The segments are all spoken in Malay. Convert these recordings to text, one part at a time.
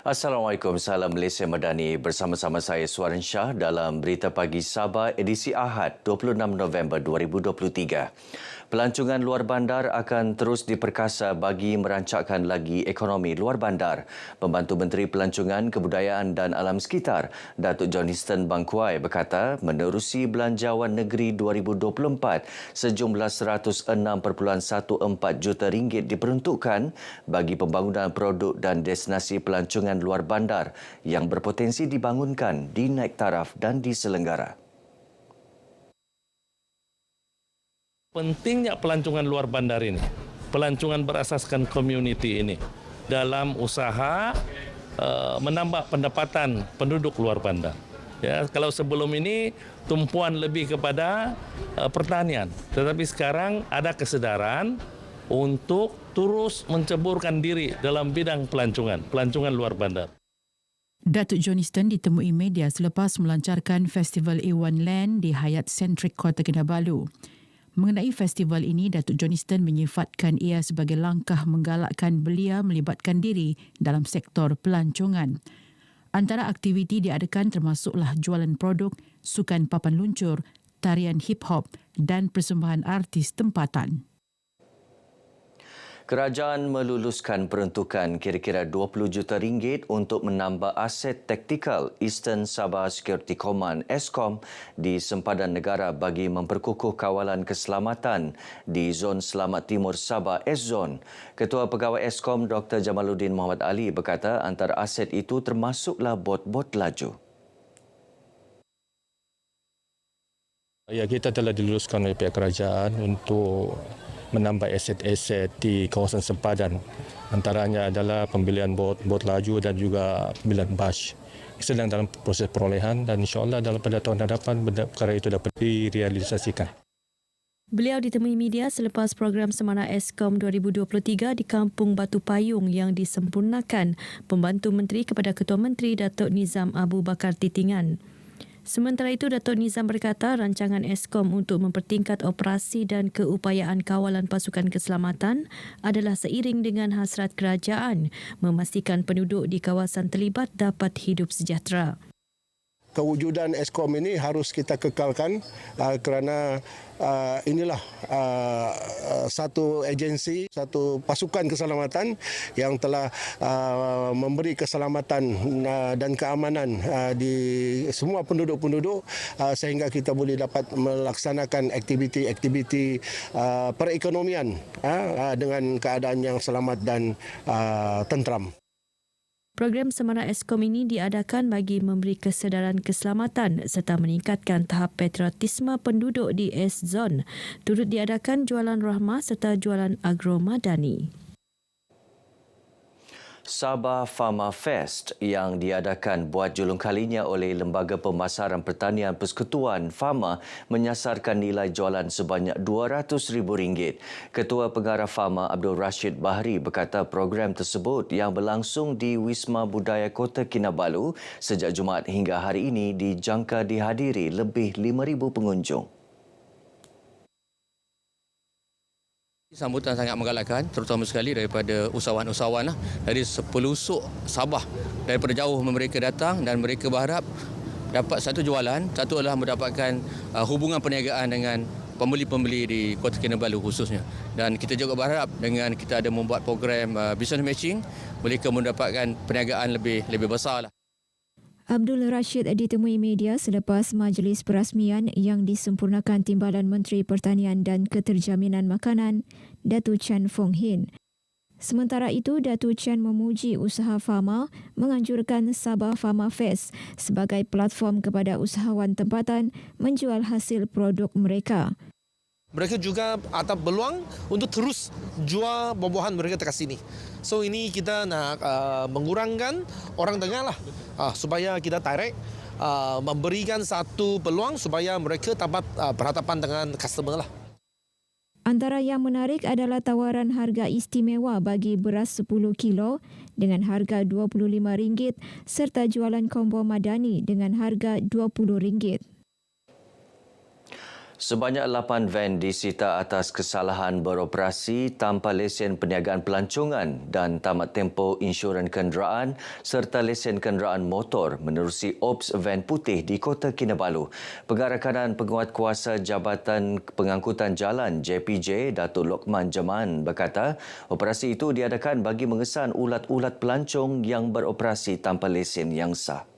Assalamualaikum, salam Malaysia Madani. Bersama-sama saya Suaran Shah dalam Berita Pagi Sabah edisi Ahad 26 November 2023. Pelancongan luar bandar akan terus diperkasa bagi merancakkan lagi ekonomi luar bandar. Pembantu Menteri Pelancongan, Kebudayaan dan Alam Sekitar, Datuk Johnston Bangkuai berkata menerusi Belanjawan Negeri 2024, sejumlah 106.14 juta ringgit diperuntukkan bagi pembangunan produk dan destinasi pelancongan luar bandar yang berpotensi dibangunkan di naik taraf dan diselenggara. Pentingnya pelancongan luar bandar ini, pelancongan berasaskan komuniti ini dalam usaha menambah pendapatan penduduk luar bandar. Ya, kalau sebelum ini tumpuan lebih kepada pertanian, tetapi sekarang ada kesedaran untuk terus menceburkan diri dalam bidang pelancongan luar bandar. Datuk Johnston ditemui media selepas melancarkan Festival A1 Land di Hyatt Centric Kota Kinabalu. Mengenai festival ini, Datuk Johnston menyifatkan ia sebagai langkah menggalakkan belia melibatkan diri dalam sektor pelancongan. Antara aktiviti diadakan termasuklah jualan produk, sukan papan luncur, tarian hip-hop dan persembahan artis tempatan. Kerajaan meluluskan peruntukan kira-kira 20 juta ringgit untuk menambah aset taktikal Eastern Sabah Security Command ESCOM di sempadan negara bagi memperkukuh kawalan keselamatan di Zon Selamat Timur Sabah S-Zone. Ketua Pegawai ESCOM Dr. Jamaluddin Muhammad Ali berkata antara aset itu termasuklah bot-bot laju. Ya, kita telah diluluskan oleh pihak kerajaan untuk menambah aset-aset di kawasan sempadan. Antaranya adalah pembelian bot laju dan juga pembelian bas. Sedang dalam proses perolehan dan insya-Allah pada tahun hadapan perkara itu dapat direalisasikan. Beliau ditemui media selepas program Semana ESCOM 2023 di Kampung Batu Payung yang disempurnakan Pembantu Menteri kepada Ketua Menteri Datuk Nizam Abu Bakar Titingan. Sementara itu, Datuk Nizam berkata rancangan ESCOM untuk mempertingkat operasi dan keupayaan kawalan pasukan keselamatan adalah seiring dengan hasrat kerajaan memastikan penduduk di kawasan terlibat dapat hidup sejahtera. Kewujudan ESCOM ini harus kita kekalkan kerana inilah satu agensi, satu pasukan keselamatan yang telah memberi keselamatan dan keamanan di semua penduduk-penduduk sehingga kita boleh dapat melaksanakan aktiviti-aktiviti perekonomian dengan keadaan yang selamat dan tenteram. Program Semana ESCOM ini diadakan bagi memberi kesedaran keselamatan serta meningkatkan tahap patriotisme penduduk di S-Zone. Turut diadakan jualan rahmah serta jualan agromadani. Sabah Pharma Fest yang diadakan buat julung kalinya oleh Lembaga Pemasaran Pertanian Persekutuan Pharma menyasarkan nilai jualan sebanyak RM200,000. Ketua Pengarah Pharma Abdul Rashid Bahri berkata program tersebut yang berlangsung di Wisma Budaya Kota Kinabalu sejak Jumaat hingga hari ini dijangka dihadiri lebih 5,000 pengunjung. Sambutan sangat menggalakkan, terutama sekali daripada usahawan-usahawan dari sepelosok Sabah. Daripada jauh mereka datang dan mereka berharap dapat satu jualan, satu adalah mendapatkan hubungan perniagaan dengan pembeli-pembeli di Kota Kinabalu khususnya. Dan kita juga berharap dengan kita ada membuat program business matching, mereka mendapatkan perniagaan lebih besar. Abdul Rashid ditemui media selepas majlis perasmian yang disempurnakan Timbalan Menteri Pertanian dan Keterjaminan Makanan, Datuk Chan Fong Hin. Sementara itu, Datuk Chan memuji usaha Pharma menganjurkan Sabah Pharma Fest sebagai platform kepada usahawan tempatan menjual hasil produk mereka. Mereka juga ada peluang untuk terus jual buah-buahan mereka dekat sini. So ini kita nak mengurangkan orang tengah lah supaya kita tarik memberikan satu peluang supaya mereka dapat berhadapan dengan customer lah. Antara yang menarik adalah tawaran harga istimewa bagi beras 10 kilo dengan harga RM25 serta jualan kombo madani dengan harga RM20. Sebanyak 8 van disita atas kesalahan beroperasi tanpa lesen perniagaan pelancongan dan tamat tempoh insurans kenderaan serta lesen kenderaan motor menerusi Ops Van Putih di Kota Kinabalu. Pengarah kanan Penguatkuasa Jabatan Pengangkutan Jalan JPJ, Datuk Lokman Jamaan berkata, operasi itu diadakan bagi mengesan ulat-ulat pelancong yang beroperasi tanpa lesen yang sah.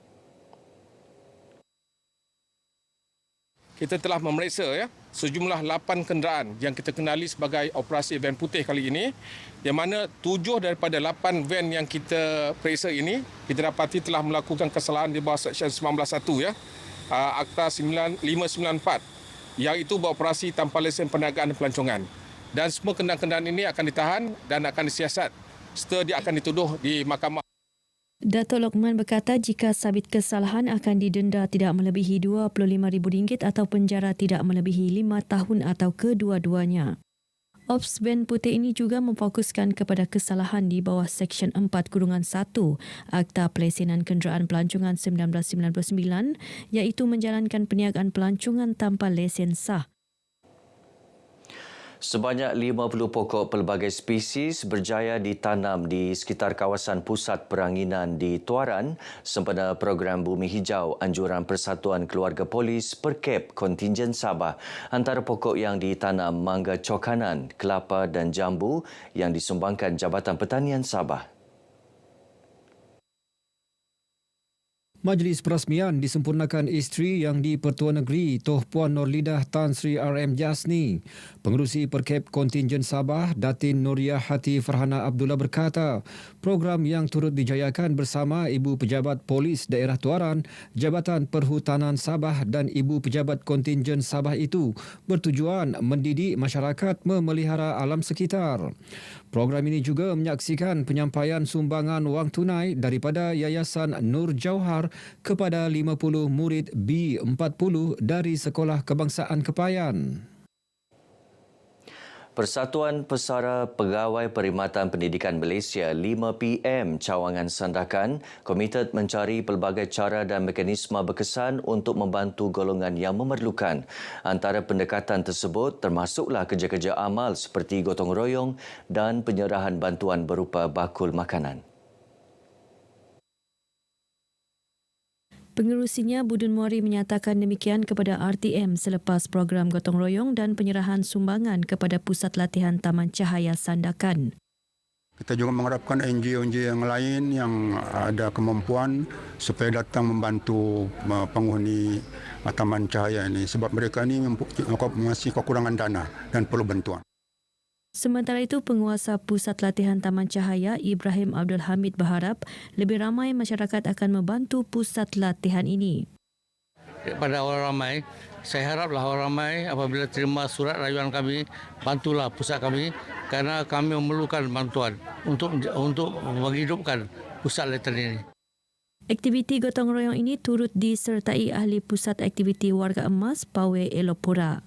Kita telah memeriksa sejumlah 8 kenderaan yang kita kenali sebagai operasi van putih kali ini, yang mana 7 daripada 8 van yang kita periksa ini kita dapati telah melakukan kesalahan di bawah Seksyen 19.1 Akta 594 yang itu beroperasi tanpa lesen perniagaan dan pelancongan. Dan semua kenderaan-kenderaan ini akan ditahan dan akan disiasat serta dia akan dituduh di mahkamah. Datuk Lokman berkata jika sabit kesalahan akan didenda tidak melebihi RM25,000 atau penjara tidak melebihi 5 tahun atau kedua-duanya. Ops Van Putih ini juga memfokuskan kepada kesalahan di bawah Seksyen 4-1 Akta Pelesenan Kenderaan Pelancongan 1999 iaitu menjalankan perniagaan pelancongan tanpa lesen sah. Sebanyak 50 pokok pelbagai spesies berjaya ditanam di sekitar kawasan pusat peranginan di Tuaran sempena program Bumi Hijau Anjuran Persatuan Keluarga Polis Perkep Kontingen Sabah. Antara pokok yang ditanam mangga cokanan, kelapa dan jambu yang disumbangkan Jabatan Pertanian Sabah. Majlis perasmian disempurnakan isteri yang di-Pertuan Negeri Toh Puan Nurlidah Tan Sri RM Jasni. Pengerusi Perkep Kontingen Sabah, Datin Nuriah Hati Farhana Abdullah berkata, program yang turut dijayakan bersama Ibu Pejabat Polis Daerah Tuaran, Jabatan Perhutanan Sabah dan Ibu Pejabat Kontingen Sabah itu bertujuan mendidik masyarakat memelihara alam sekitar. Program ini juga menyaksikan penyampaian sumbangan wang tunai daripada Yayasan Nur Jauhar kepada 50 murid B40 dari Sekolah Kebangsaan Kepayan. Persatuan Pesara Pegawai Perkhidmatan Pendidikan Malaysia 5PM Cawangan Sandakan komited mencari pelbagai cara dan mekanisme berkesan untuk membantu golongan yang memerlukan. Antara pendekatan tersebut termasuklah kerja-kerja amal seperti gotong royong dan penyerahan bantuan berupa bakul makanan. Pengerusinya Budun Muari menyatakan demikian kepada RTM selepas program gotong royong dan penyerahan sumbangan kepada Pusat Latihan Taman Cahaya Sandakan. Kita juga mengharapkan NGO-NGO yang lain yang ada kemampuan supaya datang membantu penghuni Taman Cahaya ini sebab mereka ini masih kekurangan dana dan perlu bantuan. Sementara itu, Penguasa Pusat Latihan Taman Cahaya Ibrahim Abdul Hamid berharap lebih ramai masyarakat akan membantu pusat latihan ini. Kepada orang ramai, saya haraplah orang ramai apabila terima surat rayuan kami, bantulah pusat kami kerana kami memerlukan bantuan untuk menghidupkan pusat latihan ini. Aktiviti gotong royong ini turut disertai ahli Pusat Aktiviti Warga Emas Pawe Elopura.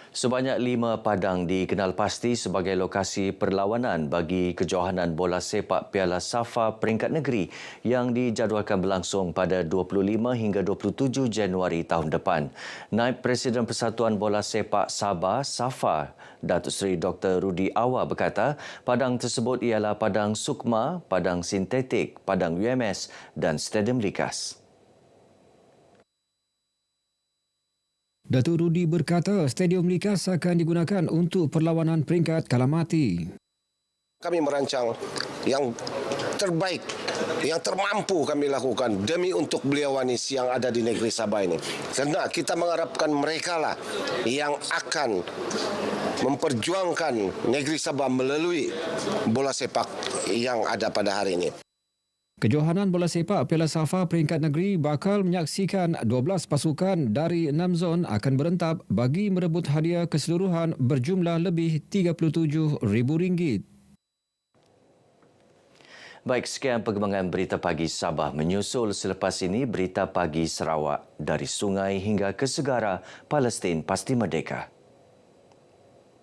Sebanyak 5 padang dikenal pasti sebagai lokasi perlawanan bagi kejohanan bola sepak Piala Safa peringkat negeri yang dijadualkan berlangsung pada 25 hingga 27 Januari tahun depan. Naib Presiden Persatuan Bola Sepak Sabah Safa, Datuk Seri Dr. Rudi Awa berkata, padang tersebut ialah Padang Sukma, Padang Sintetik, Padang UMS dan Stadium Likas. Datuk Rudi berkata Stadium Likas akan digunakan untuk perlawanan peringkat kalah mati. Kami merancang yang terbaik, yang termampu kami lakukan demi untuk beliawanis yang ada di negeri Sabah ini. Kerana kita mengharapkan mereka lah yang akan memperjuangkan negeri Sabah melalui bola sepak yang ada pada hari ini. Kejohanan bola sepak Piala Safa peringkat negeri bakal menyaksikan 12 pasukan dari 6 zon akan berentap bagi merebut hadiah keseluruhan berjumlah lebih RM37,000. Baik, sekian perkembangan Berita Pagi Sabah. Menyusul selepas ini Berita Pagi Sarawak. Dari sungai hingga ke segara, Palestin pasti merdeka.